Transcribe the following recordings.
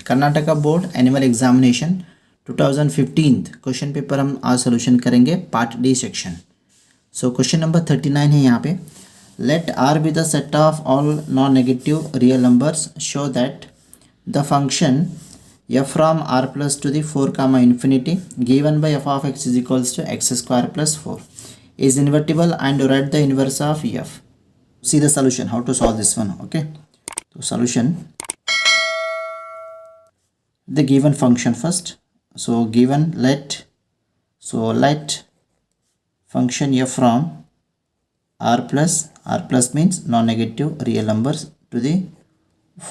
Karnataka board annual examination 2015 question paper हम आज solution करेंगे part D section. So question number 39 है यहाँ पे। Let R be the set of all non negative real numbers show that the function f from r plus to the 4 comma infinity given by f of x is equals to x square plus 4 is invertible and write the inverse of f. See the solution, how to solve this one. Okay, so solution, the given function first. So given let function f from r plus means non-negative real numbers to the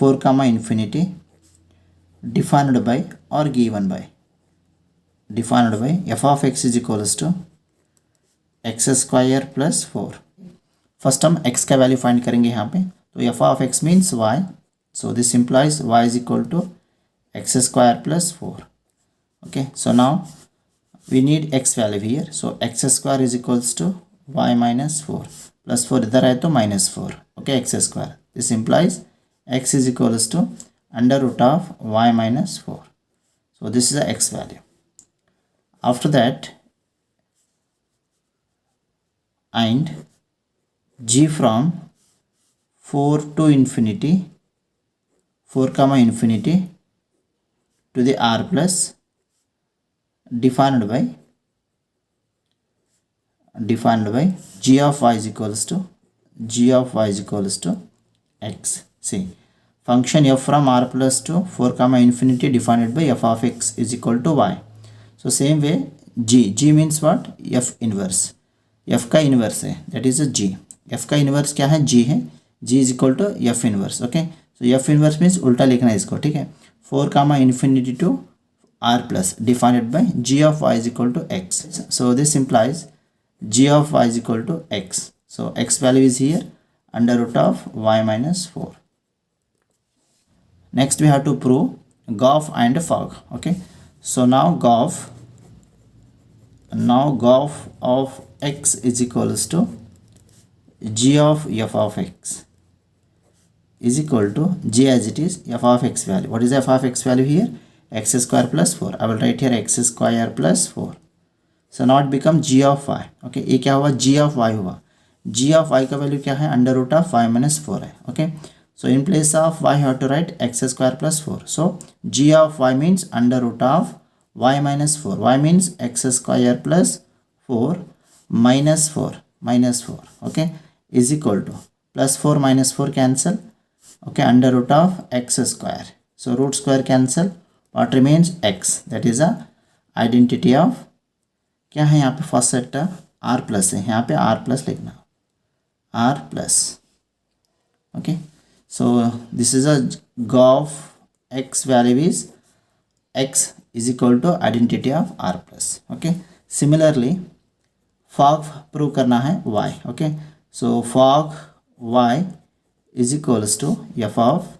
4 comma infinity defined by or given by f of x is equals to x square plus 4. First हम x का value find करेंगे यहाँ पे, तो f of x means y, so this implies y is equal to x square plus 4. Okay, so now we need x value here, so x square is equals to y minus 4 plus 4 इधर आए तो minus 4. Okay, x square, this implies x is equals to under root of y minus 4. So this is the x value. After that, and g from 4 to infinity, 4 comma infinity to the r plus defined by g of y is equals to x. See, function f from r plus to 4 comma infinity defined by f of x is equal to y. So same way g means what? f inverse, f का inverse है, that is a g. f का inverse क्या है? g है, g is equal to f inverse. Okay, so f inverse means उल्टा लिखना है इसको, ठीक है। 4 comma infinity to r plus defined by g of y is equal to x. So this implies g of y is equal to x. So x value is here under root of y minus 4. Next we have to prove Goff and Fogg. Okay, so now Goff of x is equals to g of f of x is equal to g as it is f of x value. What is f of x value here? X square plus 4. I will write here x square plus 4. So now it becomes g of y. Okay, ये क्या हुआ? g of y हुआ. g of y का value क्या है? Under root of y minus 4 है. Okay, so in place of y you have to write x square plus 4. So g of y means under root of y minus 4. Y means x square plus 4 minus 4. Okay, is equal to plus 4 minus 4 cancel. Okay, under root of x square. So root square cancel. What remains? x. That is a identity of क्या है यहाँ पे? First set r plus है, यहाँ पे r plus लिखना, r plus. Okay, so this is a Goff x value is x is equal to identity of r plus. Okay, similarly Fogg prove करना है y. Okay, so Fogg y is equals to f of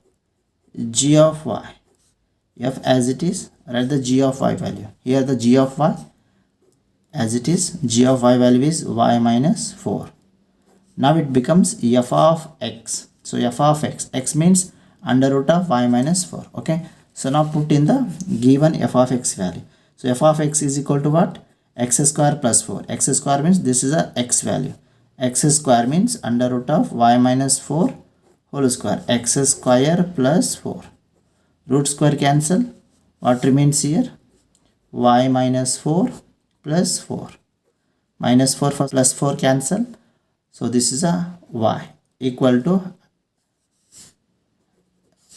g of y, f as it is, write the g of y value here. The g of y as it is, g of y value is y minus 4. Now it becomes f of x. So f of x means under root of y minus 4. Okay, so now put in the given f of x value. So f of x is equal to what? X square plus 4. X square means this is a x value. X square means under root of y minus 4 whole square. X square plus 4. Root square cancel. What remains here? Y minus 4 plus 4. Minus 4 plus 4 cancel. So this is a y equal to,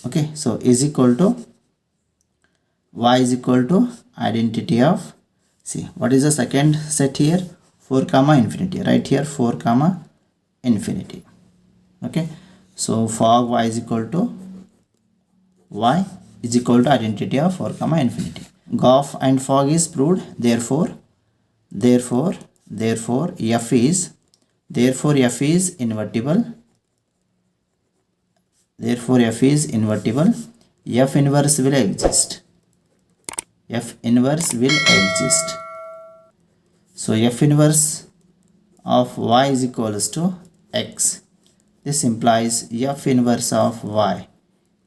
okay, so is equal to y is equal to identity of, see what is the second set here? 4 comma infinity. Right here 4 comma infinity. Okay, so Fogg y is equal to identity of 4 comma infinity. Goff and Fogg is proved. Therefore f is invertible. F inverse will exist. So f inverse of y is equals to x. This implies f inverse of y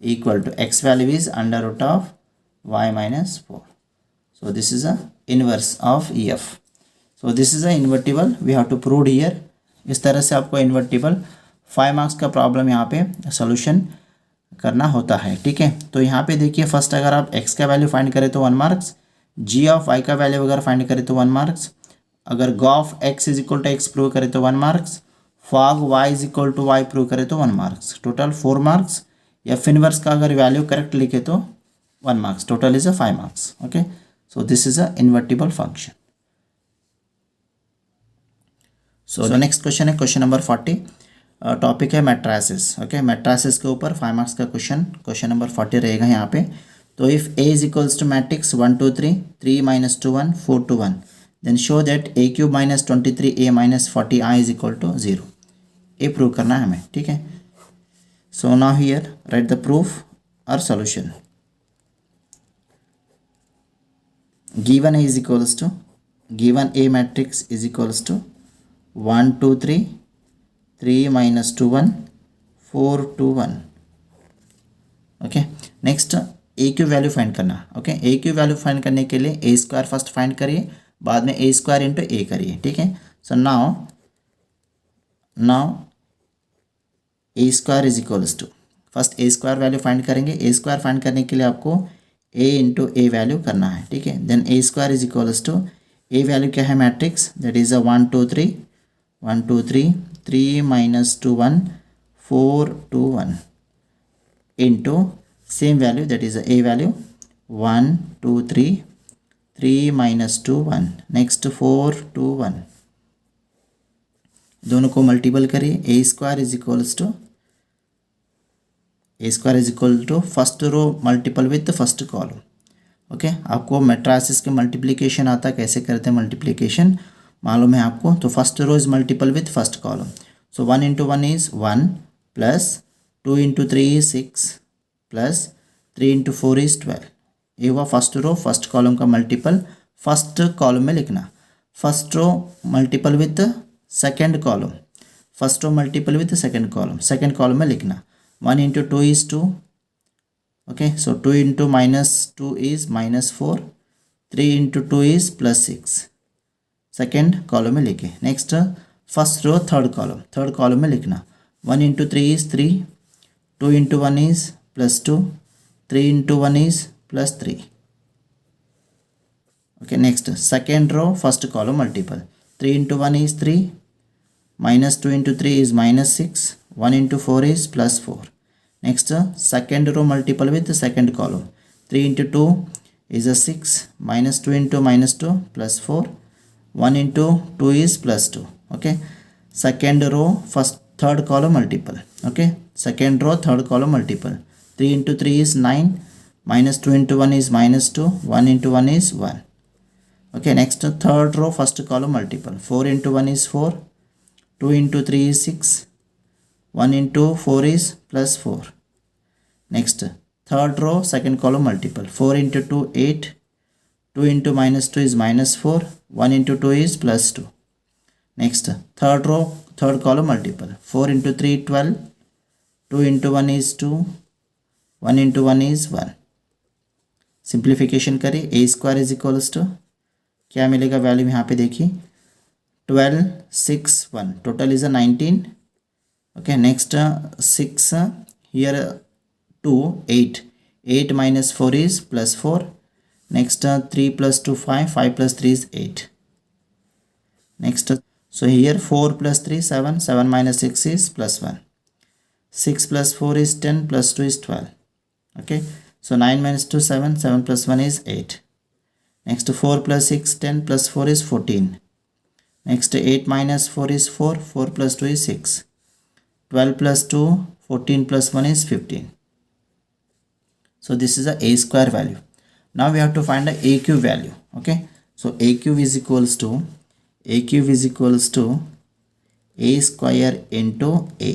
equal to x value is under root of y minus 4. So this is a inverse of EF. So this is a invertible we have to prove here. इस तरह से आपको invertible 5 marks का problem यहाँ पे solution करना होता है, ठीक है। तो यहाँ पे देखिए फर्स्ट अगर आप x का वैल्यू फाइंड करें तो 1 मार्क्स, g ऑफ y का वैल्यू अगर फाइंड करें तो 1 मार्क्स, अगर g of x is equal to x prove करें तो 1 marks, fog y is equal to y prove करें तो 1 मार्क्स, टोटल 4 मार्क्स। या फिनवर्स का अगर वैल्यू करेक्ट लिखे तो 1 marks, total is a 5 marks. Okay, so this is a invertible function. So next question है क्वेश्चन नंबर 40। टॉपिक है matrices. Okay, matrices के ऊपर 5 मार्क्स का क्वेश्चन नंबर 40 रहेगा यहाँ पे। तो if A is equals to matrix 1 2 3 3 minus 2 1 4 2 1 then show that a cube minus 23a minus 40i is equal to 0। ये प्रूव करना है हमें, ठीक है। So now here write the proof और solution. Given a is equals to, given a matrix is equals to 1 2 3 3 minus 2 1 4 2 1। Okay, next A Q value find करना। Okay, ए Q value find करने के लिए ए स्क्वायर फर्स्ट फाइंड करिए, बाद में ए square into ए करिए, ठीक है। So now A square is equals to, first A square value find करेंगे। ए स्क्वायर फाइंड करने के लिए आपको ए इंटू ए वैल्यू करना है, ठीक है। Then A square is equals to, A value क्या है matrix, that is a 1 2 3 1 2 3 3 minus 2 1 4 2 1 into same value, that is a value 1 2 3 3 minus 2 1 next 4 2 1। दोनों को मल्टीपल करिए। A square is equal to first row multiple with first column. Okay, आपको matrices के multiplication आता है, कैसे करते हैं मल्टीप्लिकेशन मालूम है आपको। तो first row is multiple with first column. So 1 into 1 is 1 plus 2 into 3 is 6 plus 3 into 4 is 12। ये हुआ फर्स्ट रो फर्स्ट कॉलम का मल्टीपल फर्स्ट कॉलम में लिखना। First row multiple with second column, first row multiple with second column में लिखना। 1 into 2 is 2। Okay, so 2 into -2 is -4, 3 into 2 is +6, second column में लिखे। Next first row third column में लिखना। 1 into 3 is 3, 2 into 1 is +2, 3 into 1 is +3। Okay, next second row first column multiple. 3 into 1 is 3, -2 into 3 is -6, 1 into 4 is +4। Next second row multiple with second column. 3 into 2 is a 6, -2 into -2 +4, 1 into 2 is +2। Okay, second row first third column multiple. Okay, second row third column multiple. 3 into 3 is 9, -2 into 1 is -2, 1 into 1 is 1। Okay, next third row first column multiple. 4 into 1 is 4, 2 into 3 is 6, 1 into 4 is +4। Next third row second column multiple. 4 into 2 8, 2 into -2 is -4, 1 into 2 is +2। Next third row third column multiple. 4 into 3 12, 2 into 1 is 2, 1 into 1 is 1। Simplification करिए। A square is equals to क्या मिलेगा value यहाँ पे देखिए, 12 6 1, total is a 19। Okay, next 6 here 2 8, 8 minus 4 is +4। Next 3 + 2 5, 5 + 3 is 8। Next so here 4 + 3 7, 7 minus 6 is +1, 6 + 4 is 10 + 2 is 12। okay, so 9 minus 2 7, 7 + 1 is 8। next 4 + 6 10 + 4 is 14। next 8 minus 4 is 4, 4 + 2 is 6, 12 + 2 14 + 1 is 15। so this is a square value. Now we have to find the a cube value. Okay, so a cube is equals to a square into a.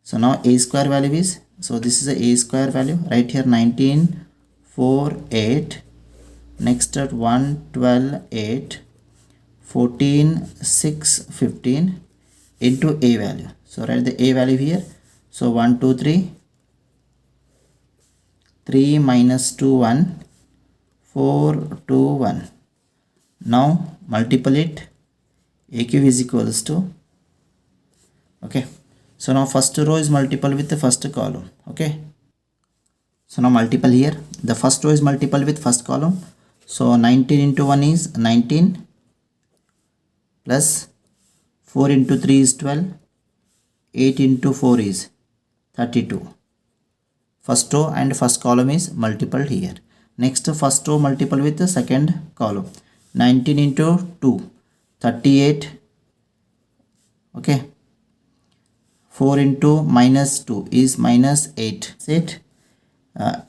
So now a square value is, so this is a square value right here, 19 4 8, next at 1 12 8 14 6 15 into a value. So write the a value here. So 1 2 3 3 minus 2 1, 4 2 1. Now multiply it. A cube is equals to, okay, so now first row is multiple with the first column. Okay, so now multiple here, the first row is multiple with first column. So 19 into 1 is 19 plus 4 into 3 is 12, 8 into 4 is 32. First row and first column is multiple here. Next, first row multiple with the second column. 19 into 2, 38. Okay, 4 into minus 2 is minus 8.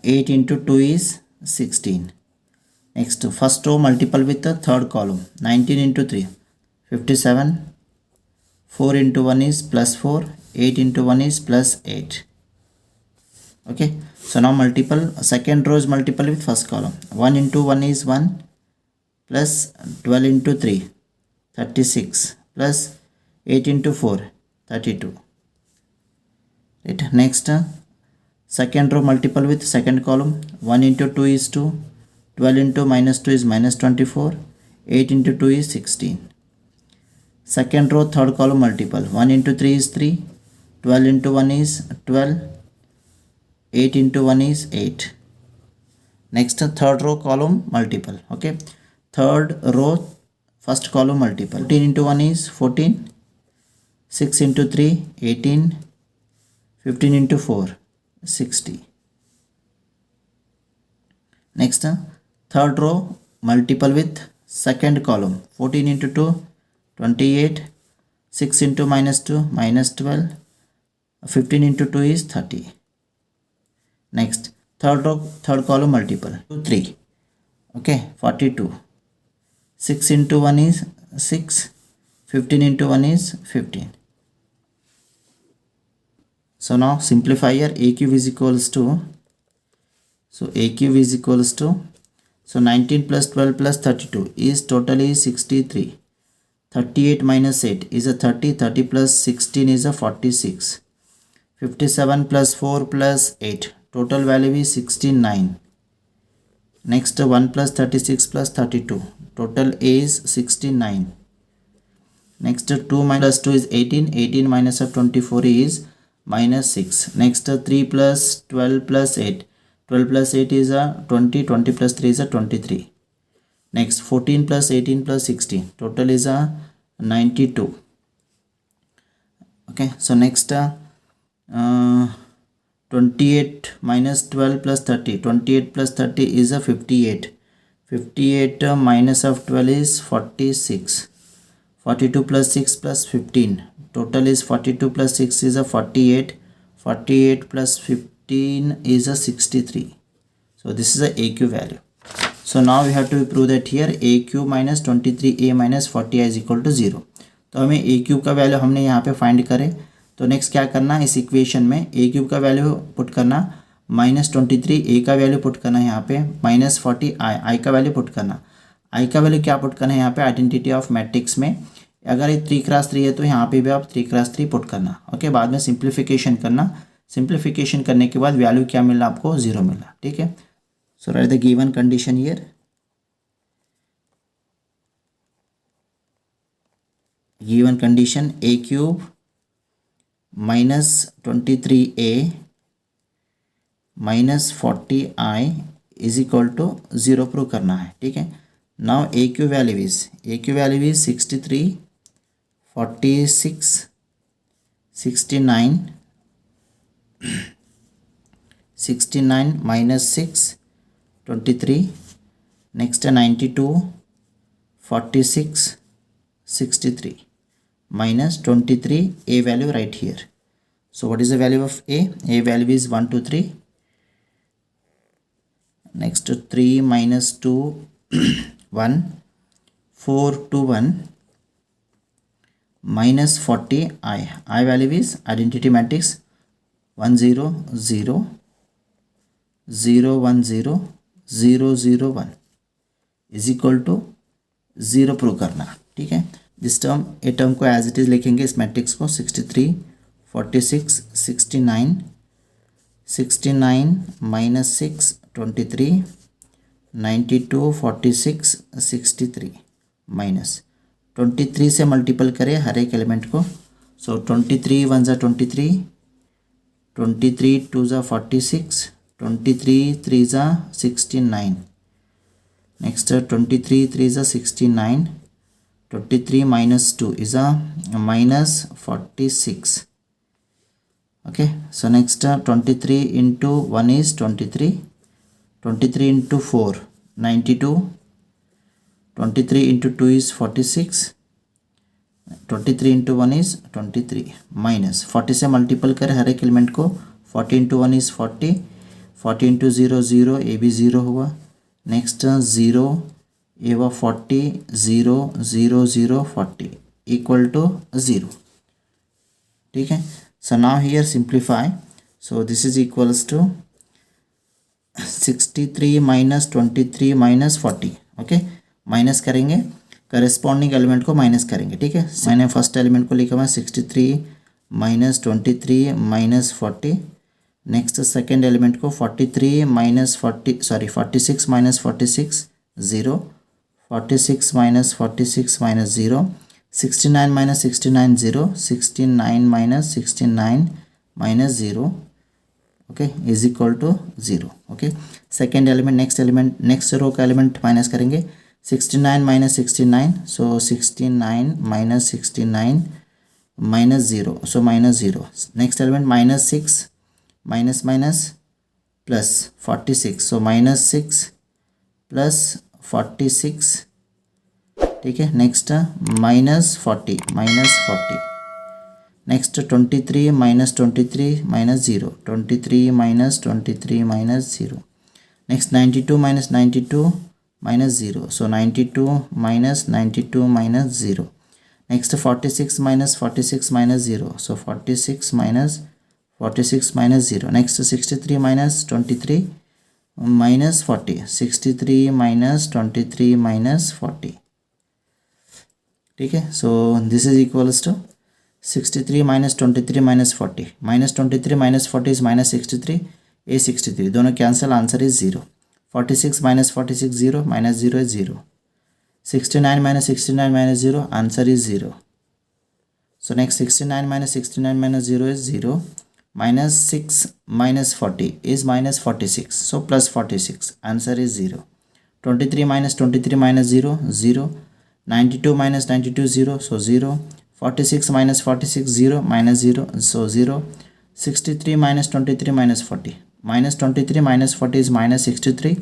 8 into 2 is 16. Next, first row multiple with the third column. 19 into 3, 57. 4 into 1 is plus 4. 8 into 1 is plus 8. Okay, so now multiple, second row is multiple with first column. 1 into 1 is 1 plus 12 into 3, 36 plus 8 into 4, 32. Right. Next, second row multiple with second column. 1 into 2 is 2, 12 into minus 2 is minus 24, 8 into 2 is 16. Second row third column multiple. 1 into 3 is 3, 12 into 1 is 12, 8 into 1 is 8. Next, third row column multiple. Okay, third row first column multiple. 14 into 1 is 14, 6 into 3 18, 15 into 4 60. Next, third row multiple with second column. 14 into 2 28, 6 into minus 2 minus 12, 15 into 2 is 30. Next, third row third column multiple. 2 3. Okay, 42. 6 into 1 is 6, 15 into 1 is 15. So now simplify here. A cube is equals to, so A cube is equals to, so 19 plus 12 plus 32 is totally 63. 38 minus 8 is a 30, 30 plus 16 is a 46. 57 plus 4 plus 8, total value is 69. Next, 1 plus 36 plus 32, total is 69. Next, 2 minus 2 is 18, 18 minus of 24 is minus 6. Next, 3 plus 12 plus 8, 12 plus 8 is a 20, 20 plus 3 is a 23. Next, 14 plus 18 plus 16, total is a 92. Okay, so next, 28 minus 12 plus 30, 28 plus 30 is a 58. 58 minus of 12 is 46. 42 plus 6 plus 15, total is 42 plus 6 is a 48. 48 plus 15 is a 63. So this is a AQ value. So now we have to prove that here AQ minus 23A minus 40 is equal to 0. तो हमें AQ का value हमने यहाँ पे find करे, तो next क्या करना, इस इक्वेशन में A क्यूब का वैल्यू पुट करना, माइनस 23 A का वैल्यू पुट करना, यहाँ पे माइनस 40 I का वैल्यू पुट करना. I का वैल्यू क्या पुट करना है यहाँ पे, आइडेंटिटी ऑफ मैट्रिक्स में अगर ये 3x3 है तो यहाँ पे भी आप 3x3 पुट करना. ओके, बाद में सिंप्लीफिकेशन करना. सिंप्लीफिकेशन करने के बाद वैल्यू क्या मिला आपको, 0 मिला. ठीक है, so write the given condition here. Given condition A cube minus 23A minus 40I is equal to 0 prove करना है. ठीक है, now AQ value is 63, 46, 69, 69 minus 6, 23. Next, 92, 46, 63 minus 23. A value right here. So what is the value of A? A value is 1 2 3. Next, 3 minus 2 1, 4 2 1 minus 40 I value is identity matrix 1 0 0 0 1 0 0 0 1 is equal to 0 prove करना. ठीक है, this term A term को as it is लिखेंगे, इस matrix को 63, 46, 69, 69 minus 6 23, 92 46 63 minus 23 से multiple करें हर एक एलिमेंट को। सो 23 वन ज़ा 23, 23 टू ज़ा 46, 23 3 ज़ा 69, नेक्स्ट 23 3 ज़ा 69, 23 minus 2 is a minus 46. Okay, so next 23 into 1 is 23, 23 into 4 92, 23 into 2 is 46, 23 into 1 is 23 minus 40 से मल्टीपल करें हर एक एलिमेंट को। 40 into 1 is 40, 40 into 0 0, ए भी 0 हुआ। नेक्स्ट 0 ये हुआ 40, 0 0 0 40 इक्वल टू 0। ठीक है, so now here simplify. So this is equals to 63 minus 23 minus 40। Okay, minus करेंगे, करेस्पॉन्डिंग एलिमेंट को माइनस करेंगे। ठीक है, मैंने फर्स्ट एलिमेंट को लिखा हुआ 63 minus 23 minus 40। Next second element को 43 minus 46 minus 46 0, 46 minus 46 minus 0, 69 minus 69 0, 69 minus 69 minus 0, okay, is equal to 0. Okay, second element, next row का element minus करेंगे। 69 minus 69, so 69 minus 69 minus 0, so minus 0. Next element minus 6 minus plus 46, so minus 6 plus 46। ठीक है, next minus 40 next 23 minus 23 minus 0, 23 minus 23 minus 0। Next 92 minus 92 minus 0, so 92 minus 92 minus 0। Next 46 minus 46 minus 0, so 46 minus 46 minus 0। Next 63 minus 23 minus 40, 63 minus 23 minus 40। ठीक है, so this is equals to 63 minus 23 minus 40, minus 23 minus 40 is minus 63, ए 63 दोनों cancel, answer is 0। 46 minus 46 0, minus 0 is 0। 69 minus 69 minus 0, answer is 0। So next 69 minus 69 minus 0 is 0, minus 6 minus 40 is minus 46, so plus 46, answer is 0। 23 minus 23 minus 0 0, 92 minus 92 0, so 0। 46 minus 46 0 minus 0, so 0। 63 minus 23 minus 40, minus 23 minus 40 is minus 63,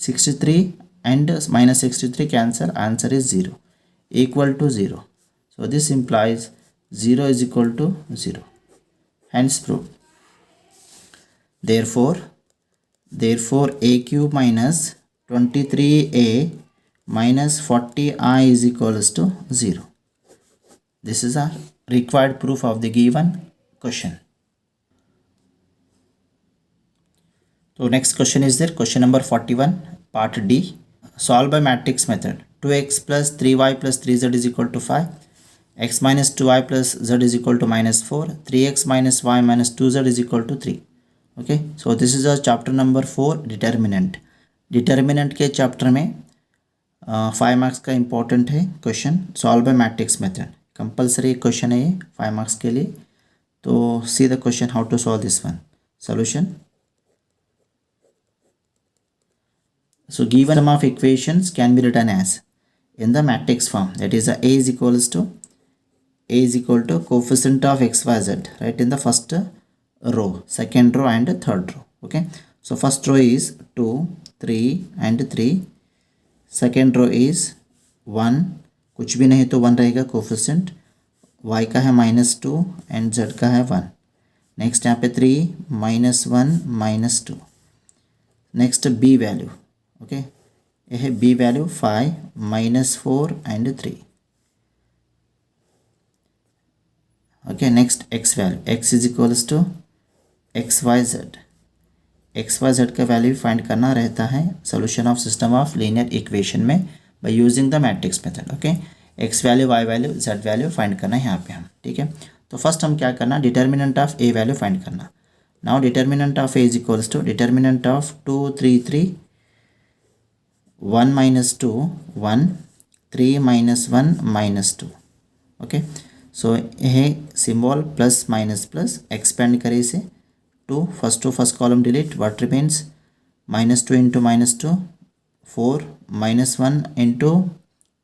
63 and minus 63 cancel, answer is 0, equal to 0। so this implies 0 is equal to 0, hence proved। therefore a cube minus 23a minus 40i is equals to 0। this is our required proof of the given question। so next question is there, question number 41 part D, solve by matrix method। 2x plus 3y plus 3z is equal to 5, x minus 2y plus z is equal to minus 4, 3x minus y minus 2z is equal to 3। Okay, so this is a chapter number 4 determinant के chapter में 5 marks का important है question, solve by matrix method. Compulsory question है ये 5 marks के लिए। तो see the question, how to solve this one. Solution, so given sum of equations can be written as in the matrix form, that is a is equal to coefficient of xyz, right, in the first row, second row and third row। okay, so first row is 2 3 and 3, second row is 1, कुछ भी नहीं तो 1 रहेगा coefficient, y का है -2 and z का है 1। Next यहाँ पे 3 -1 -2। नेक्स्ट b वैल्यू, ओके, ये है b value 5 -4 and 3। Okay, next x value, x is equals to XYZ का वैल्यू फाइंड करना रहता है solution of system of linear equation में by using the matrix method. Okay, x value, y value, z value find करना है यहाँ पे हम। ठीक है, तो फर्स्ट हम क्या करना, determinant of a value find करना। Now determinant of A is equals to determinant of 2, 3, 3, 1 minus 2, 1, 3 minus 1 minus 2. Okay, so ये symbol plus minus plus expand करे इसे 2, first to first column delete, what remains minus 2 into minus 2, 4, minus 1 into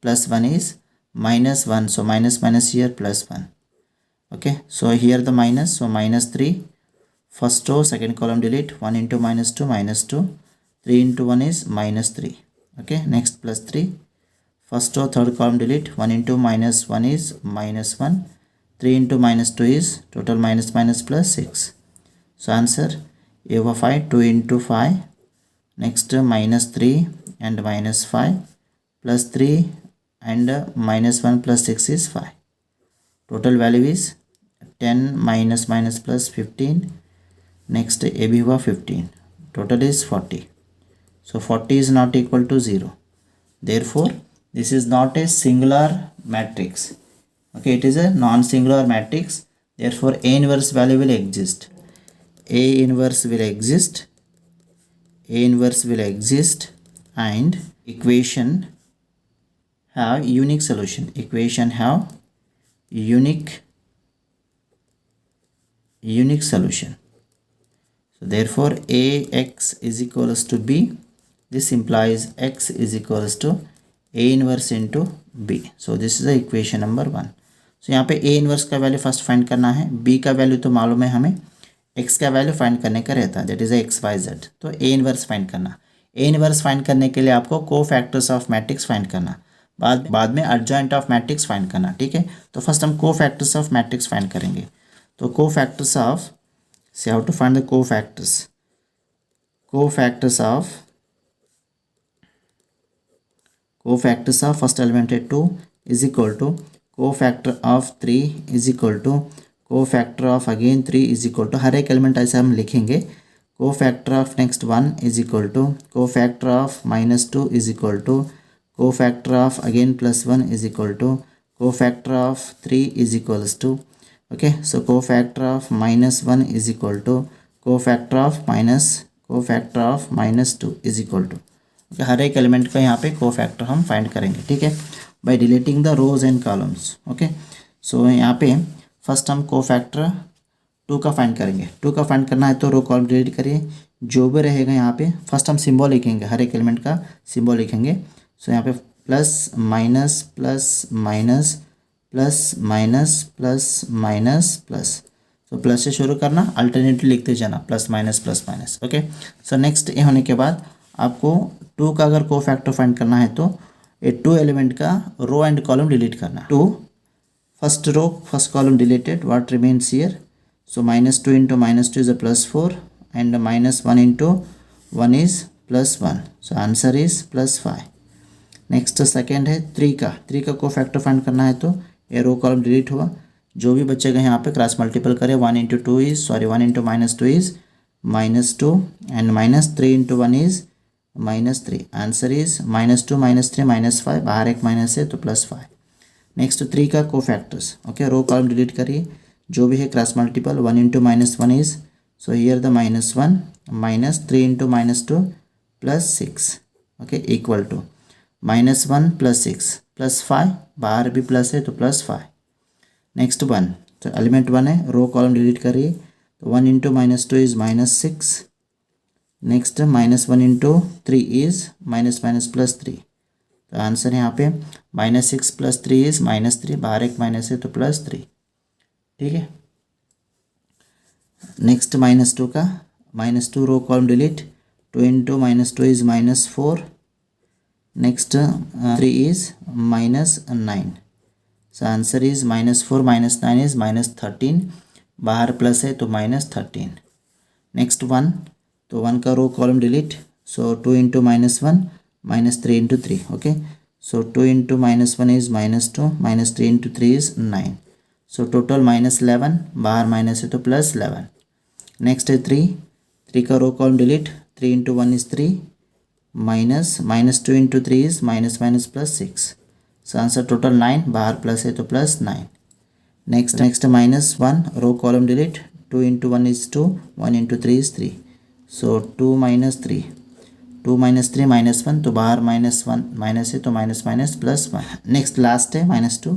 plus 1 is minus 1, so minus minus here plus 1. Okay, so here the minus, so minus 3, first row second column delete, 1 into minus 2 minus 2, 3 into 1 is minus 3. Okay, next plus 3, first row third column delete, 1 into minus 1 is minus 1, 3 into minus 2 is total minus minus plus 6. So answer A over 5, 2 into 5, next minus 3 and minus 5 plus 3 and minus 1 plus 6 is 5. Total value is 10 minus minus plus 15. Next AB हुआ 15. Total is 40. So 40 is not equal to 0. Therefore, this is not a singular matrix. Okay, it is a non-singular matrix. Therefore, A inverse value will exist. A inverse will exist. A inverse will exist and equation have unique solution. Equation have unique solution. So therefore Ax is equals to B. This implies x is equals to A inverse into B. So this is the equation number 1. So यहाँ पे A inverse का value first find करना है, B का value तो मालूम है हमें, x का वैल्यू फाइंड करने का रहता है, that is X Y Z. तो A इनवर्स फाइंड करना. A इनवर्स फाइंड करने के लिए आपको कोफैक्टर्स ऑफ मैट्रिक्स फाइंड करना, बाद में एडजॉइंट ऑफ मैट्रिक्स फाइंड करना. ठीक है, तो फर्स्ट हम कोफैक्टर्स ऑफ मैट्रिक्स फाइंड करेंगे. तो cofactors of, see how to find the cofactors of first element है 2 is equal to cofactor of 3 is equal to cofactor of again 3 is equal to, हर एक element ऐसे हम लिखेंगे. cofactor of next 1 is equal to cofactor of minus 2 is equal to cofactor of again plus 1 is equal to cofactor of 3 is equals to. Okay, so cofactor of minus 1 is equal to cofactor of minus 2 is equal to. Okay, हर एक element का यहाँ पे cofactor हम find करेंगे. ठीक है, by deleting the rows and columns. Okay, so यहाँ पे फर्स्ट हम कोफैक्टर 2 का फाइंड करेंगे. 2 का फाइंड करना है तो रो कॉलम डिलीट करिए, जो भी रहेगा यहाँ पे फर्स्ट हम सिंबल लिखेंगे, हर एक एलिमेंट का सिंबल लिखेंगे. सो यहाँ पे plus minus plus minus plus minus plus minus plus. तो प्लस से शुरू करना, अल्टरनेटिव लिखते जाना, plus minus. Okay, so next ये होने के बाद आपको 2 का अगर कोफैक्टर फाइंड करना है तो ये 2 एलिमेंट का रो एंड कॉलम डिलीट करना. 2 first row first column deleted, what remains here. So minus 2 into minus 2 is a plus 4 and minus 1 into 1 is plus 1. So answer is plus 5. Next second है 3 का cofactor find करना है तो ये रो column delete हुआ, जो भी बचेगा यहाँ पे क्रॉस मल्टीपल करें. 1 into minus 2 is minus 2 and minus 3 into 1 is minus 3. Answer is minus 2 minus 3 minus 5, बाहर एक माइनस है तो plus 5. नेक्स्ट 3 का cofactors. Okay, row column delete करिए, जो भी है cross multiple. 1 into minus 1 is, so here the minus 1 minus 3 into minus 2 plus 6. Okay, equal to minus 1 plus 6 plus 5, बाहर भी प्लस है तो plus 5. नेक्स्ट 1, तो एलिमेंट 1 है, रो कॉलम डिलीट करिए. तो 1 into minus 2 is minus 6. Next minus 1 into 3 is minus plus 3. तो answer यहाँ पे minus 6 plus 3 is minus 3, बाहर एक माइनस है तो plus 3. ठीक है, नेक्स्ट -2 का, -2 row column delete. 2 into minus 2 is minus 4. Next 3 is minus 9. So answer is minus 4 minus 9 is minus 13, बाहर प्लस है तो minus 13. नेक्स्ट 1, तो 1 का row column delete. So 2 into minus 1 minus 3 into 3. Okay, so 2 into minus 1 is minus 2 minus 3 into 3 is 9. So total minus 11, बाहर minus है तो plus 11. Next है 3 का row column delete. 3 into 1 is 3 minus 2 into 3 is minus plus 6. So answer total 9, बाहर plus है तो plus 9. Next -1 row column delete. 2 into 1 is 2, 1 into 3 is 3. So 2 minus 3, 2 minus 3 minus 1, तो बाहर माइनस 1 माइनस है तो minus minus plus 1. Next last है minus 2.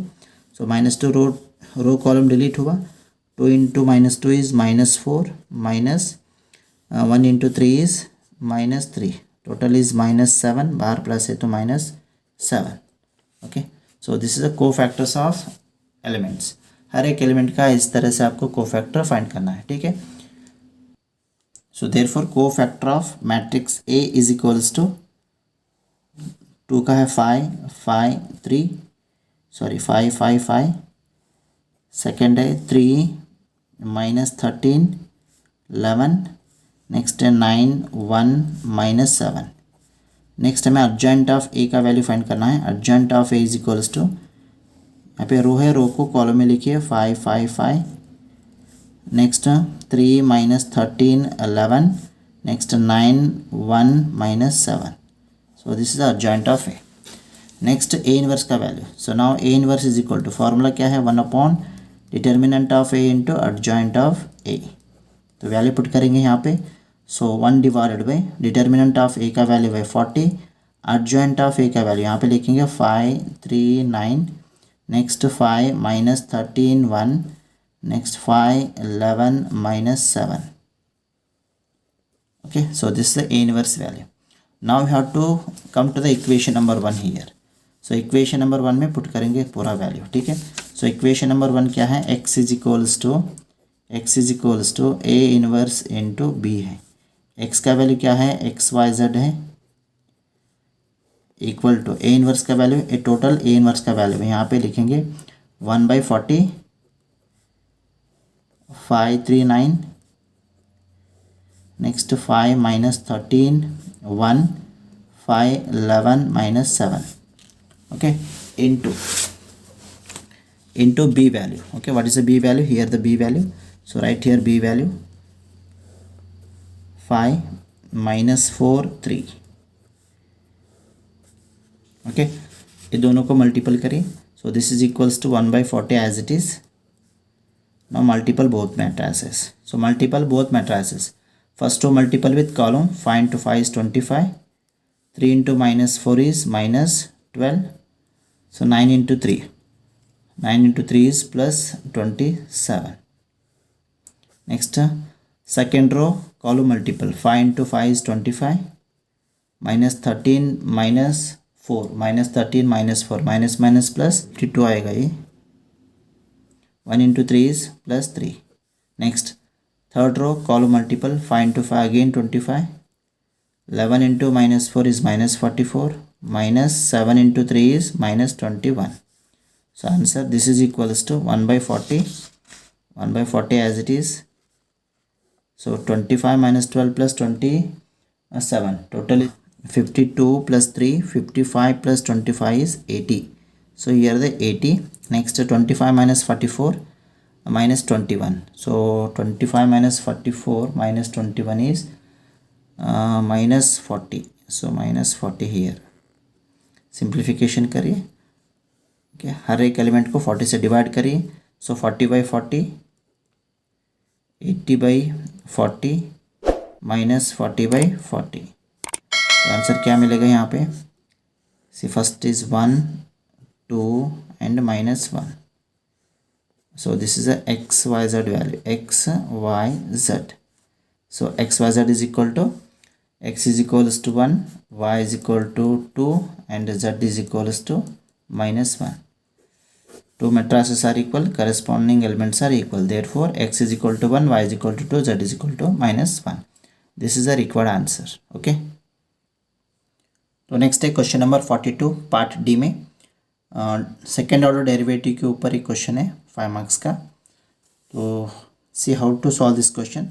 So minus 2 row column delete हुआ. 2 into minus 2 is minus 4, minus 1 into 3 is minus 3. Total is minus 7. बाहर plus है तो minus 7. Okay, so this is the cofactors of elements. हर एक element का इस तरह से आपको कोफैक्टर फाइंड करना है. ठीक है, so therefore cofactor of matrix A is equals to 2 का है 5 5 3 सॉरी 5 5 5. सेकेंड है 3 minus 13 11. नेक्स्ट है 9 1 minus 7. नेक्स्ट हमें अर्जेंट ऑफ ए का वैल्यू फाइंड करना है. Adjoint of A is equals to, यहाँ पे रो है, रो को कॉलम में लिखिए 5 5 5. Next 3 minus 13 11. Next 9 1 minus 7. So this is adjoint of A. Next A inverse का वैल्यू. So now A inverse is equal to, formula क्या है, 1 upon determinant of A into adjoint of A. तो वैल्यू पुट करेंगे यहाँ पे. So 1 divided by determinant of A का value है 40, अर्जेंट ऑफ ए का वैल्यू यहाँ पे लिखेंगे 5 3 9. Next 5 minus 13 1. Next 5 11 minus 7. Okay, so this is the A inverse value. Now we have to come to the equation number 1 here. So equation number 1 में put करेंगे पूरा value. ठीक है, सो equation number 1 क्या है, x is equals to A inverse into B है. x का value क्या है, एक्स वाई जेड है, इक्वल टू ए इनवर्स का value, A total A inverse का वैल्यू यहाँ पे लिखेंगे 1/40 5 3 9. Next 5 minus 13 1 5 11 minus 7. okay, into b value. Okay, what is the b value here, the b value, so write here b value 5 minus 4 3. okay, ये दोनों को multiple करें. so this is equals to 1/40 as it is. now multiple both matrices. so multiple both matrices. first to multiple with column, 5 into 5 is 25, 3 into minus 4 is minus 12. so 9 into 3, 9 into 3 is plus 27. next second row column multiple, 5 into 5 is 25, minus 13 minus 4, minus 13 minus 4, minus minus plus 52 आएगा ये. 1 into 3 is plus 3. next third row column multiple, 5 into 5 again 25, 11 into minus 4 is minus 44, minus 7 into 3 is minus 21. so answer this is equals to 1/40 as it is. so 25 minus 12 plus 27, total is 52 plus 3, 55 plus 25 is 80. so here the 80. next 25 minus 44 minus 21. so 25 minus 44 minus 21 is minus 40. so minus 40 here. Simplification करिए. Okay, हर एक element को 40 से divide करिए. So 40/40, 80/40 minus 40/40. तो answer क्या मिलेगा यहाँ पे, see first is 1 2 and minus 1. so this is a xyz value, xyz. so xyz is equal to, x is equals to 1, y is equal to 2 and z is equals to minus 1. two matrices are equal, corresponding elements are equal, therefore x is equal to 1, y is equal to 2, z is equal to minus 1. this is the required answer. okay, तो next है question number 42 part D में. Second order derivative के ऊपर एक question है 5 marks का. तो see how to solve this question.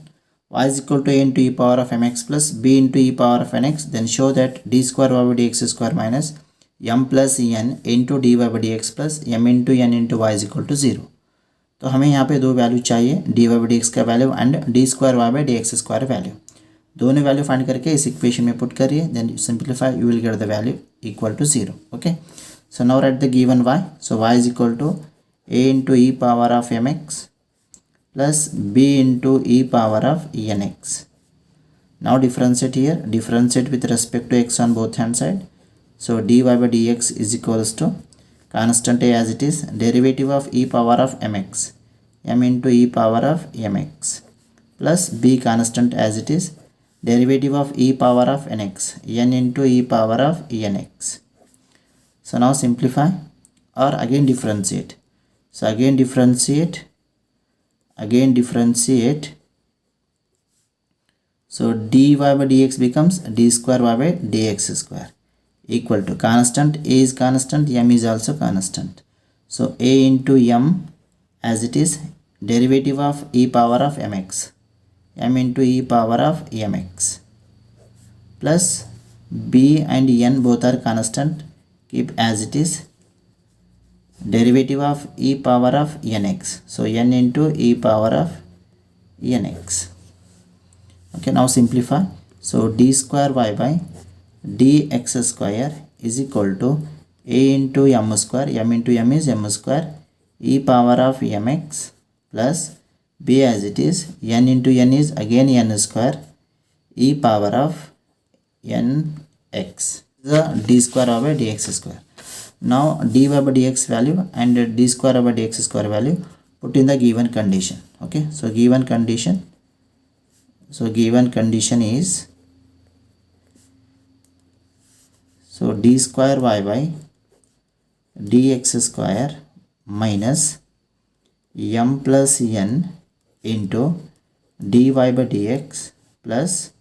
y is equal to a into e power of mx plus b into e power of nx, then show that d square y by dx square minus m plus n into dy by dx plus m into n into y is equal to 0. तो हमें यहाँ पे दो value चाहिए, dy by dx का value and d square y by dx square value. दोनों value find करके इस इक्वेशन में पुट करिए, then simplify, you will get the value equal to 0. Okay, so now write the given y. सो y is equal to a into e power of mx plus b into e power of nx. Now differentiate here, differentiate with respect to x on both hand side. So dy by dx is equals to constant a as it is, derivative of e power of mx, m into e power of mx, plus b constant as it is, derivative of e power of nx, n into e power of nx. So now simplify or again differentiate. So again differentiate. So dy by dx becomes d square y by dx square equal to constant, a is constant, m is also constant. So a into m as it is, derivative of e power of mx, m into e power of mx, plus b and n both are constant, keep as it is, derivative of e power of nx, so n into e power of nx. Okay, now simplify. So d square y by dx square is equal to a into m square, m into m is m square, e power of mx, plus b as it is, n into n is again n square, e power of nx, the d square over dx square. Now dy by dx value and d square over dx square value put in the given condition. Okay, so given condition is, so d square y by dx square minus m plus n into dy by dx plus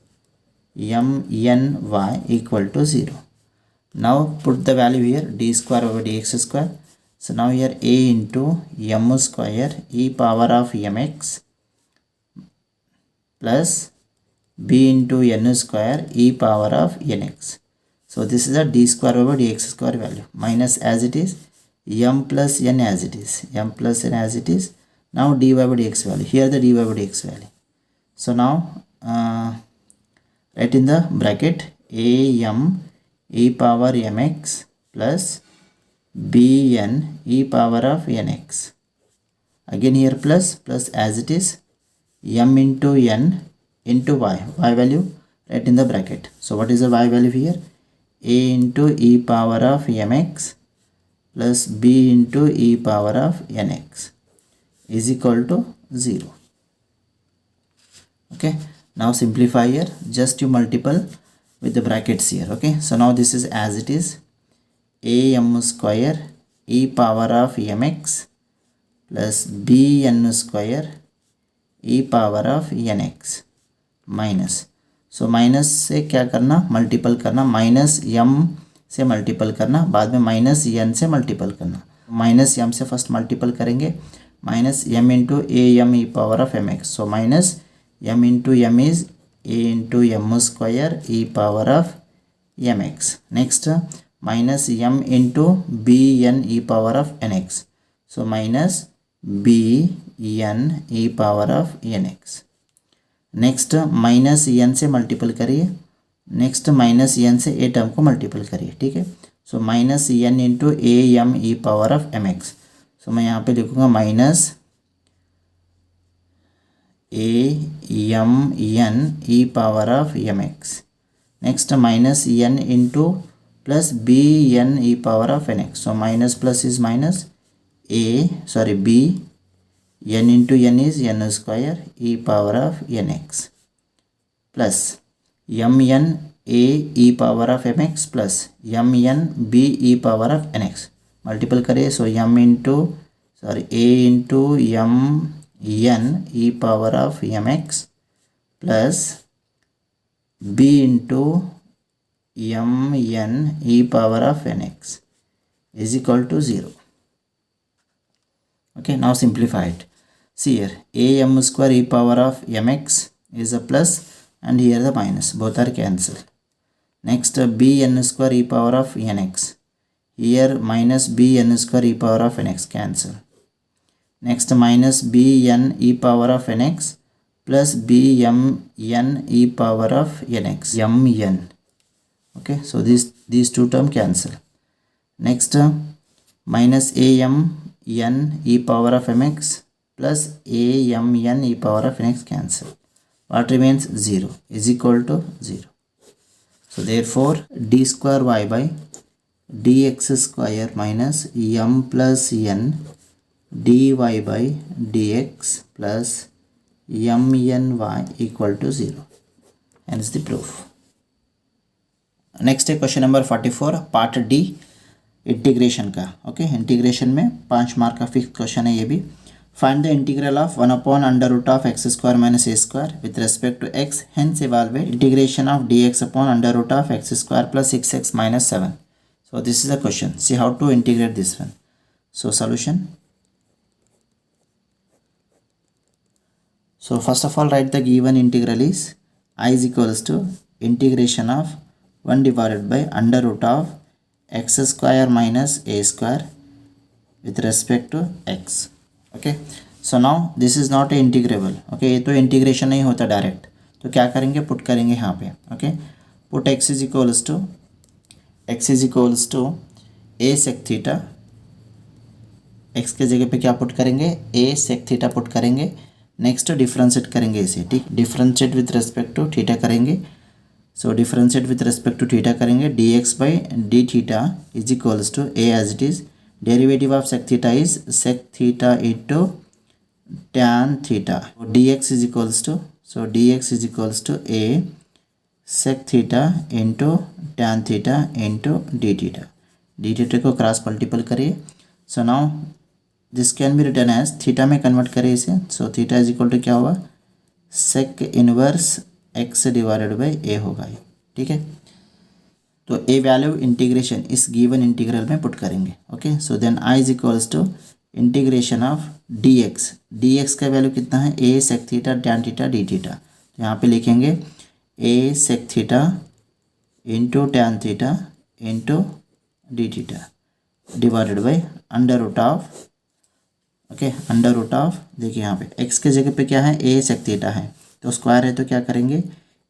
mny equal to 0. Now put the value here, d square over dx square. So now here a into m square e power of mx plus b into n square e power of nx. So this is a d square over dx square value minus as it is m plus n as it is, Now dy by dx value, here the dy by dx value. So now write in the bracket am e power mx plus bn e power of nx. Again here plus as it is m into n into y value right in the bracket. So what is the y value here? A into e power of mx plus b into e power of nx is equal to 0. Okay, now simplify here, just you multiple with the brackets here. Okay, so now this is as it is, am square e power of mx plus bn square e power of nx minus, so minus से क्या करना, multiple करना, minus m से multiple करना, बाद में minus n से multiple करना. माइनस m से फर्स्ट मल्टीपल करेंगे, minus m into a m e power of m x. So minus m into m is a into m square e power of m x. Next minus m into b n e power of n x. So minus b n e power of n x. Next minus n से multiple करिए, next minus n से ए term को multiple करिए. ठीक है, so minus n into a m e power of m x. So मैं यहाँ पे लिखूँगा minus a m n e power of m x. Next minus n into plus b n e power of n x. So minus plus is minus b n into n is n square e power of nx plus mn a e power of mx plus mn b e power of nx. Multiple करें, सो m into a into m n e power of mx plus b into m n e power of nx is equal to 0. Okay, now simplify it. See here, am square e power of mx is a plus and here the minus, both are cancelled. Next bn square e power of nx, here minus bn square e power of nx cancel. Next minus bn e power of nx plus bmn e power of nx, mn. Okay, so these two term cancel. Next minus am n e power of mx plus a m n e power of n x cancel. What remains? 0 is equal to 0. So therefore d square y by dx square minus m plus n dy by dx plus mny equal to 0. Hence the proof. Next है question number 44 part D integration का. Okay, integration में 5 mark का fix question है ये भी. Find the integral of 1/√x² minus a² with respect to x. Hence evaluate integration of dx upon √x² plus 6x minus 7. So this is the question. See how to integrate this one. So solution. So first of all write the given integral is I is equals to integration of 1 divided by √x² minus a² with respect to x. Okay, so now this is not a integrable. Okay, ये तो integration नहीं होता direct, तो क्या करेंगे, put करेंगे यहाँ पे. Okay, put x is equals to a sec theta. x के जगह पे क्या पुट करेंगे, a sec थीटा पुट करेंगे. नेक्स्ट डिफ्रेंशिएट करेंगे इसे. ठीक, differentiate with respect to theta करेंगे. So differentiate with respect to theta करेंगे. dx by d theta is equals to a as it is. Derivative of sec theta is sec theta into tan theta. dx is equals to a sec theta into tan theta into d theta. d theta को cross multiple करिए. So now this can be written as theta में convert करें इसे. So theta is equal to क्या होगा, sec inverse x divided by a होगा ये. ठीक है, तो a वैल्यू इंटीग्रेशन इस गिवन इंटीग्रल में पुट करेंगे. Okay, so then i is equals to integration of dx का वैल्यू कितना है, a sec theta tan theta d theta. तो यहाँ पे लिखेंगे a sec theta into tan theta into d theta divided by under root of देखिए यहाँ पे x के जगह पे क्या है, a sec थीटा है, तो स्क्वायर है तो क्या करेंगे,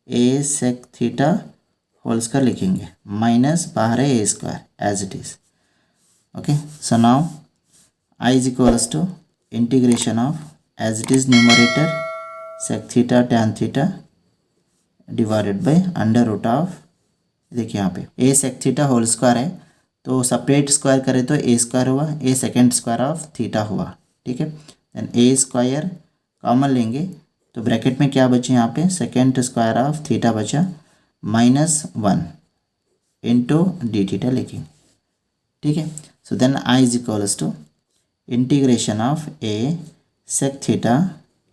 a sec theta whole square लिखेंगे, माइनस बाहर है a square as it is. Okay, so now i is equals to integration of as it is numerator sec theta tan theta divided by under root of, देखिए यहाँ पे a sec theta whole square है, तो separate square करें तो a square हुआ, a second square of theta हुआ. ठीक है, देन a स्क्वायर कॉमन लेंगे तो ब्रैकेट में क्या बचे यहाँ पे, सेकेंड स्क्वायर ऑफ थीटा बचा -1 इंटू डी थीटा लिखेंगे. ठीक है, so then i is equals to integration of a sec theta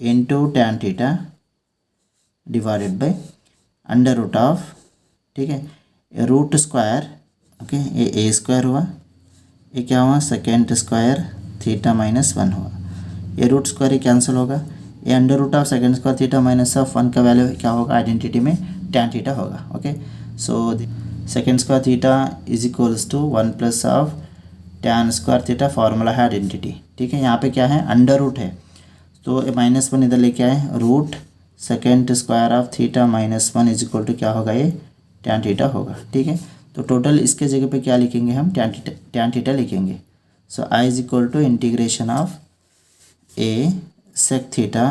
into tan theta divided by under root of, ठीक है, रूट स्क्वायर. ओके, ये a स्क्वायर हुआ, ये क्या हुआ, सेकेंड स्क्वायर थीटा -1 हुआ. ये रूट स्क्वायर ही कैंसिल होगा, ये under root of second square theta -1 का वैल्यू क्या होगा, आइडेंटिटी में tan थीटा होगा. Okay, so second square theta is equals to 1 plus of tan square theta, formula है आइडेंटिटी. ठीक है, यहाँ पे क्या है, अंडर रूट है, तो -1 इधर लेके आए, root second square of theta -1 is equal to क्या होगा, ये tan थीटा होगा. ठीक है, तो टोटल इसके जगह पे क्या लिखेंगे हम, tan थीटा लिखेंगे. So i is equal to integration of a sec theta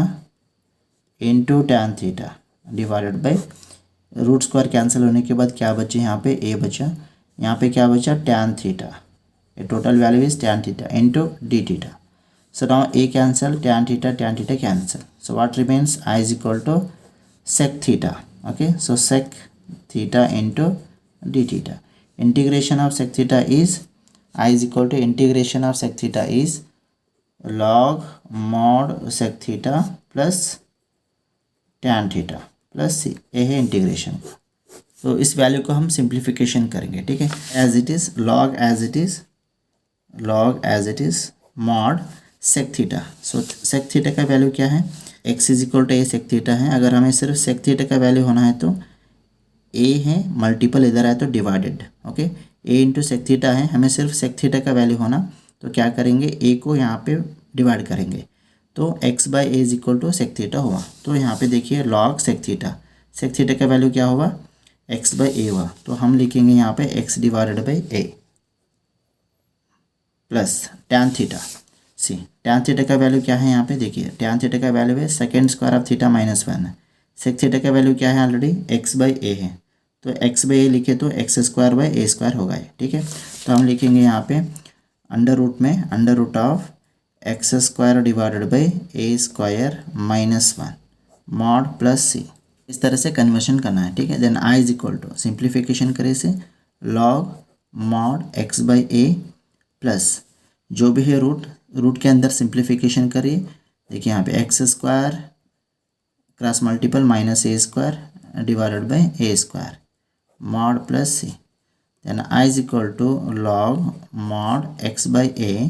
into tan theta divided by root square cancel होने के बाद क्या बचे, यहाँ पे a बचा, यहाँ पे क्या बचा, tan थीटा. ये total value is tan theta into d theta. So now a cancel, tan theta cancel. So what remains, i is equal to sec theta. Okay, so sec theta into d theta. Integration of sec theta is i is equal to integration of sec theta is log mod sec theta plus tan theta plus c. ये है integration. तो इस value को हम simplification करेंगे. ठीक है, as it is log as it is mod sec theta. So sec theta का वैल्यू क्या है, x is equal to a sec theta है. अगर हमें सिर्फ sec थीटा का वैल्यू होना है तो a है, मल्टीपल इधर है तो divided. Okay, a into sec theta है, हमें सिर्फ sec थीटा का वैल्यू होना, तो क्या करेंगे, a को यहाँ पे डिवाइड करेंगे, तो x by a is equal to sec theta हुआ. तो यहाँ पे देखिए log sec थीटा का वैल्यू क्या हुआ, x बाई a हुआ, तो हम लिखेंगे यहाँ पे x divided by a plus tan theta. See tan theta का वैल्यू क्या है यहाँ पे देखिए, tan थीटा का वैल्यू है second square of theta minus 1 है। सेक थीटा का वैल्यू क्या है ऑलरेडी एक्स बाई ए है, तो एक्स बाई ए लिखे तो x square by a square होगा ये, ठीक है। तो हम लिखेंगे यहाँ पे अंडर रूट में under root of x square divided by a square minus 1 mod plus c, इस तरह से कन्वर्शन करना है, ठीक है। Then I is equal to simplification करे से log mod x by a plus जो भी है रूट के अंदर सिंप्लीफिकेशन करिए। देखिए यहाँ पे x square cross multiple minus a square divided by a square mod plus c. Then I is equal to log mod x by a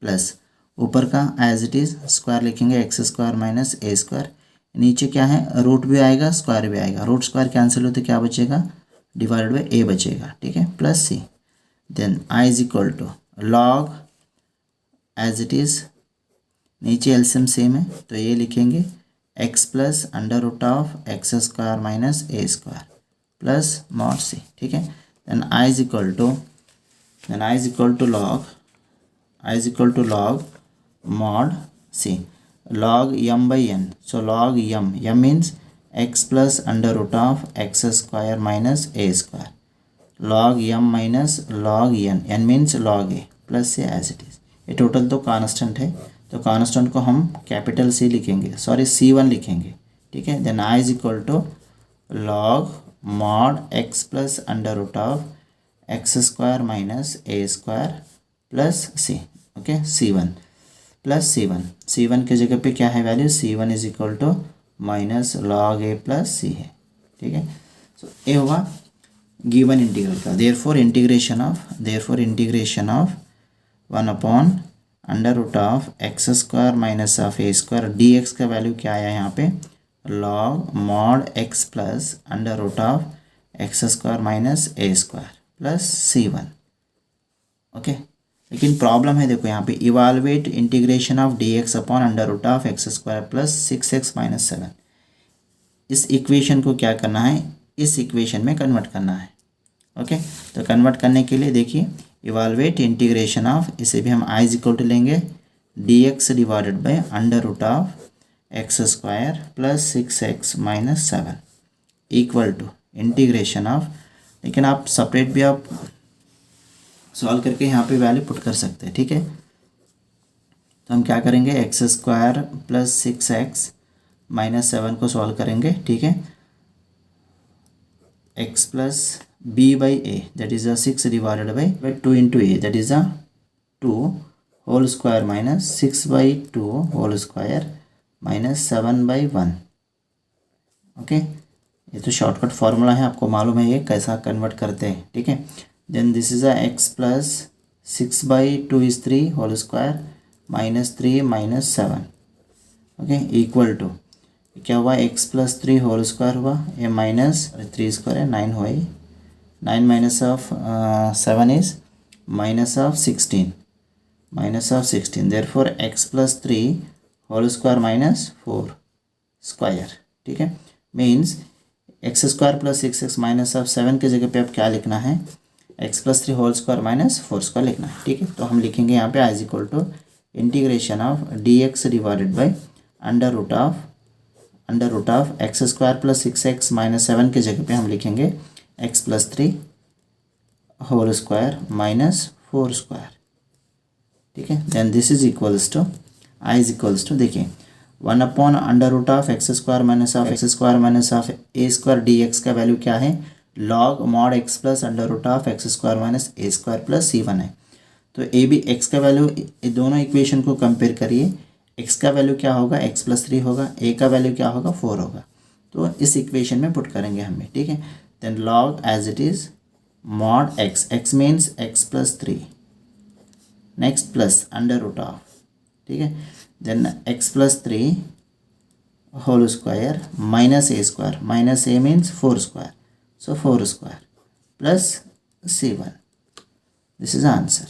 plus ऊपर का एज इट इज़ स्क्वायर लिखेंगे x square minus a square, नीचे क्या है root भी आएगा square भी आएगा, रूट स्क्वायर कैंसिल हो तो क्या बचेगा डिवाइडेड बाई ए बचेगा, ठीक है, plus c. Then I is equal to log as it is नीचे एलसीएम सेम है तो ये लिखेंगे x plus under root of x square minus a square plus mod c, ठीक है। Then I is equal to log mod c log m by n, so log m means x plus under root of x square minus a square, log m minus log n means log a plus a as it is। ये total तो constant है तो constant को हम capital C लिखेंगे, sorry C1 लिखेंगे, ठीक है। Then i is equal to log mod x plus under root of x square minus a square plus c, okay, C1 plus C1 के जगह पे क्या है value, C1 is equal to minus log a plus c है, ठीक है। So ये हुआ गिवन इंटीग्रल का। Therefore integration of 1 upon under root of x square minus of a square d x का वैल्यू क्या आया यहाँ पे log mod x plus under root of x square minus a square plus C1, okay. लेकिन problem है देखो यहाँ पे evaluate integration of d x upon under root of x square plus 6x minus 7। इस इक्वेशन को क्या करना है, इस इक्वेशन में कन्वर्ट करना है, ओके। तो कन्वर्ट करने के लिए देखिए इवालुएट इंटीग्रेशन ऑफ, इसे भी हम आई इज इक्वल टू लेंगे d x divided by under root of x square plus 6x minus 7 equal to integration of, लेकिन आप सेपरेट भी आप सॉल्व करके यहाँ पे वैल्यू पुट कर सकते हैं, ठीक है। तो हम क्या करेंगे x square plus 6x minus 7 को सॉल्व करेंगे, ठीक है। x plus b by a that is a 6 divided by 2 into a that is a 2 whole square minus 6 by 2 whole square minus 7 by 1, okay. ये तो शॉर्टकट फार्मूला है, आपको मालूम है ये कैसा कन्वर्ट करते हैं, ठीक है। Then this is a x plus 6 by 2 is 3 whole square minus 3 minus 7, okay, equal to क्या हुआ x प्लस 3 होल स्क्वायर हुआ, ये माइनस 3 स्क्वायर है 9 हुआ, 9 minus of 7 is minus of 16 therefore x plus 3 whole square minus 4 square, ठीक है। Means x square plus 6x minus of 7 के जगह पे आप क्या लिखना है x plus 3 whole square minus 4 square लिखना है, ठीक है। तो हम लिखेंगे यहाँ पे I is equal to integration of d x divided by under root of x square plus 6x minus 7 के जगह पे हम लिखेंगे x plus 3 whole square minus 4 square, ठीक है। Then this is equals to I is equals to देखिए 1 upon under root of x square minus of a square d x का value क्या है log mod x plus under root of x square minus a square plus C1 है। तो a b x का value, ये दोनों equation को compare करिए, एक्स का वैल्यू क्या होगा एक्स प्लस 3 होगा, ए का वैल्यू क्या होगा 4 होगा, तो इस इक्वेशन में पुट करेंगे हमें, ठीक है। Then log as it is mod x means x plus 3 next plus under root of, ठीक है। Then x plus 3 whole square minus a square, minus a means 4 square, so 4 square plus C1, this is the answer।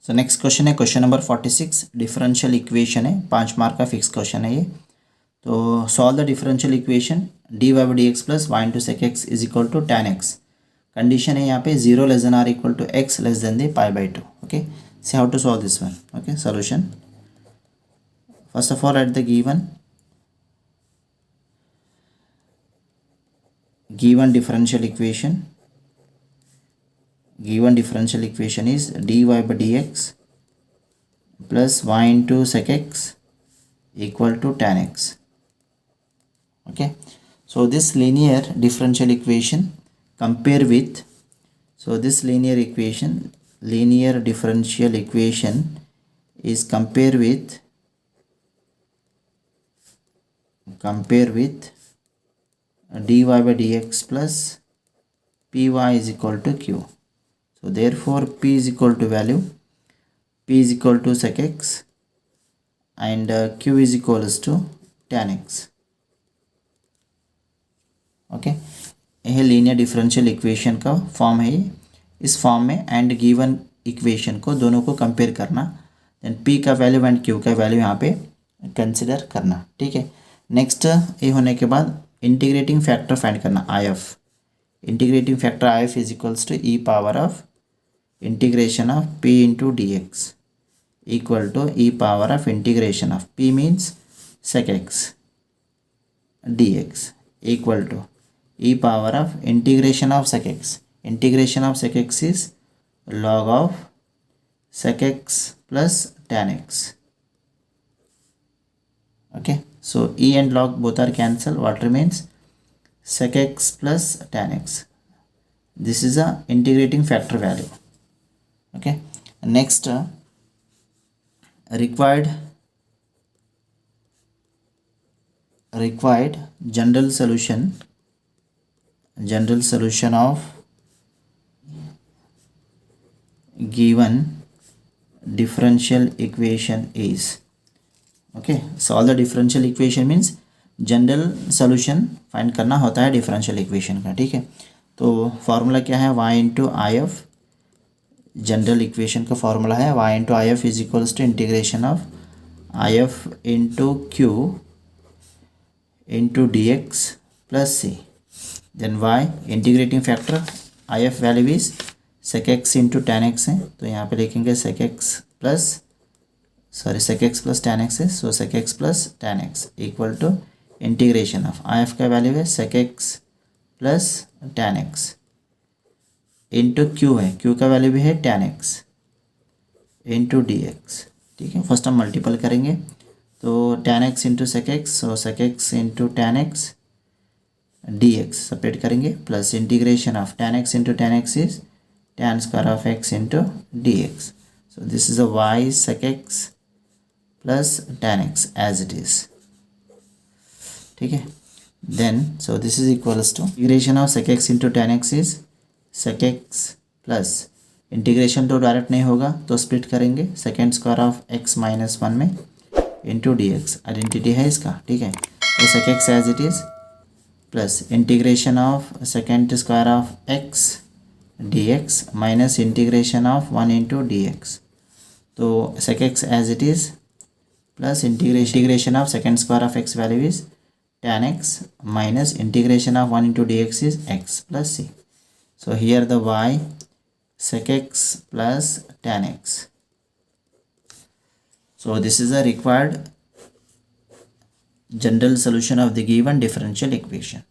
so next question है question number 46, differential equation है, 5 mark का fix question है ये। तो solve the differential equation d y by d x plus y into sec x is equal to tan x। Condition है यहाँ पे 0 less than or equal to x less than the pi by 2, ओके। See how to solve this one. Okay, solution. First of all, write the given differential equation. Given differential equation is dy by dx plus y into sec x equal to tan x. Okay, so this linear differential equation compare with, so this linear differential equation is compare with dy by dx plus py is equal to q. So therefore p is equal to value, p is equal to sec x and q is equals to tan x. Okay, यह linear differential equation का form है। इस form में and given equation को दोनों को compare करना, then p का वैल्यू एंड q का वैल्यू यहाँ पे कंसिडर करना। ठीक है, नेक्स्ट ये होने के बाद इंटीग्रेटिंग फैक्टर फाइंड करना if। Integrating factor if is equals to e power of integration of p into d x equal to e power of integration of p means sec x dx equal to e power of integration of sec x. Integration of sec x is log of sec x plus tan x. Okay, so e and log both are cancelled. What remains? Sec x plus tan x. This is a integrating factor value. Okay, next required general solution of given differential equation is, okay, solve the differential equation means general solution find करना होता है differential equation का। ठीक है, तो formula क्या है, y into I F. General equation का फॉर्मूला है y into I F is equals to integration of I F into q into dx plus c. Then y integrating factor if value is sec x into tan x है, तो यहाँ पे लिखेंगे sec x plus tan x है, so sec x plus tan x equal to integration of if का value है sec x plus tan x into q है, q का वैल्यू भी है tan x इंटू dx। ठीक है, फर्स्ट हम मल्टीपल करेंगे तो tan x into sec x, so sec x into tan x dx separate करेंगे plus integration of tan x into tan x is tan square of x into dx। So this is a y sec x plus tan x as it is. ठीक है, then so this is equals to integration of sec x into tan x is sec x plus integration तो direct नहीं होगा तो split करेंगे second square of x minus one में into d x, identity है इसका। ठीक है, तो sec x as it is plus integration of second square of x d x minus integration of one into d x, तो sec x as it is plus integration of second square of x value is tan x minus integration of one into d x is x plus c। So here the y sec x plus tan x. So this is a required general solution of the given differential equation.